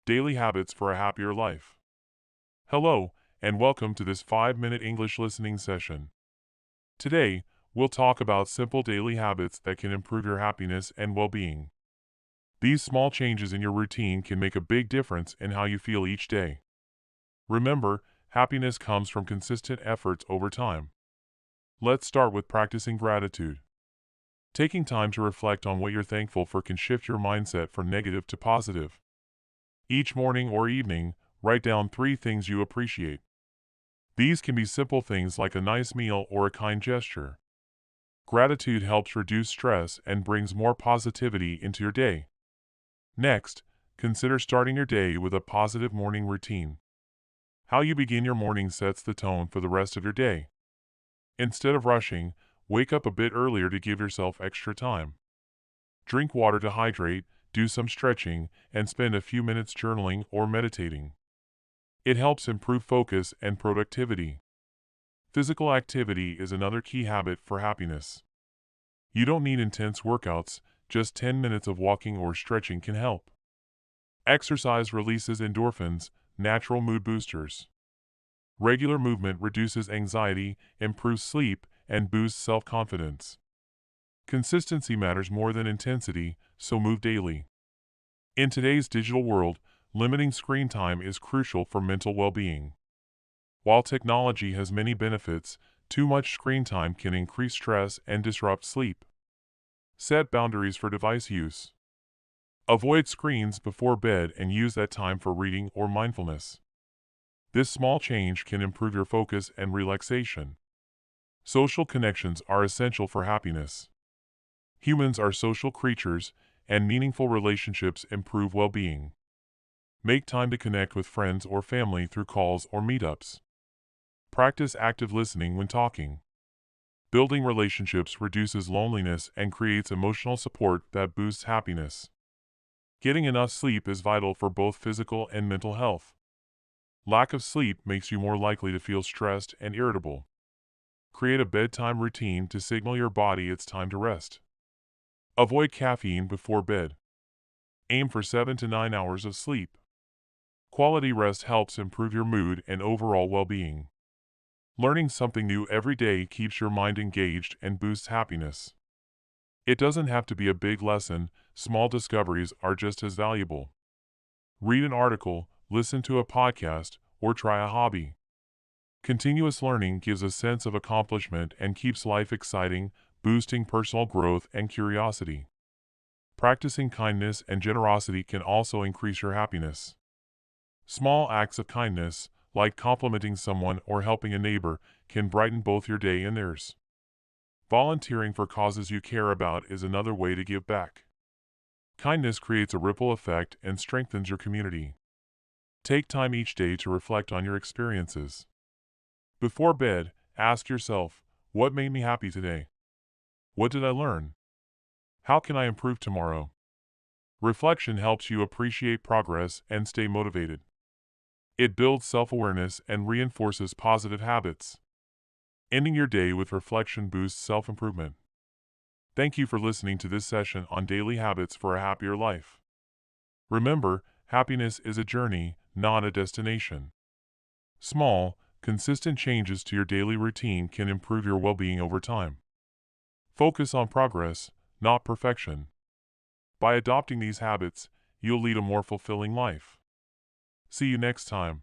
Daily Habits for a Happier Life. Hello, and welcome to this 5-minute English listening session. Today, we'll talk about simple daily habits that can improve your happiness and well-being. These small changes in your routine can make a big difference in how you feel each day. Remember, happiness comes from consistent efforts over time. Let's start with practicing gratitude. Taking time to reflect on what you're thankful for can shift your mindset from negative to positive. Each morning or evening, write down 3 things you appreciate. These can be simple things like a nice meal or a kind gesture. Gratitude helps reduce stress and brings more positivity into your day. Next, consider starting your day with a positive morning routine. How you begin your morning sets the tone for the rest of your day. Instead of rushing, wake up a bit earlier to give yourself extra time. Drink water to hydrate, do some stretching, and spend a few minutes journaling or meditating. It helps improve focus and productivity. Physical activity is another key habit for happiness. You don't need intense workouts, just 10 minutes of walking or stretching can help. Exercise releases endorphins, natural mood boosters. Regular movement reduces anxiety, improves sleep, and boosts self-confidence. Consistency matters more than intensity, so move daily. In today's digital world, limiting screen time is crucial for mental well-being. While technology has many benefits, too much screen time can increase stress and disrupt sleep. Set boundaries for device use. Avoid screens before bed and use that time for reading or mindfulness. This small change can improve your focus and relaxation. Social connections are essential for happiness. Humans are social creatures, and meaningful relationships improve well-being. Make time to connect with friends or family through calls or meetups. Practice active listening when talking. Building relationships reduces loneliness and creates emotional support that boosts happiness. Getting enough sleep is vital for both physical and mental health. Lack of sleep makes you more likely to feel stressed and irritable. Create a bedtime routine to signal your body it's time to rest. Avoid caffeine before bed. Aim for 7 to 9 hours of sleep. Quality rest helps improve your mood and overall well-being. Learning something new every day keeps your mind engaged and boosts happiness. It doesn't have to be a big lesson, small discoveries are just as valuable. Read an article, listen to a podcast, or try a hobby. Continuous learning gives a sense of accomplishment and keeps life exciting, boosting personal growth and curiosity. Practicing kindness and generosity can also increase your happiness. Small acts of kindness, like complimenting someone or helping a neighbor, can brighten both your day and theirs. Volunteering for causes you care about is another way to give back. Kindness creates a ripple effect and strengthens your community. Take time each day to reflect on your experiences. Before bed, ask yourself, what made me happy today? What did I learn? How can I improve tomorrow? Reflection helps you appreciate progress and stay motivated. It builds self-awareness and reinforces positive habits. Ending your day with reflection boosts self-improvement. Thank you for listening to this session on daily habits for a happier life. Remember, happiness is a journey, not a destination. Small, consistent changes to your daily routine can improve your well-being over time. Focus on progress, not perfection. By adopting these habits, you'll lead a more fulfilling life. See you next time.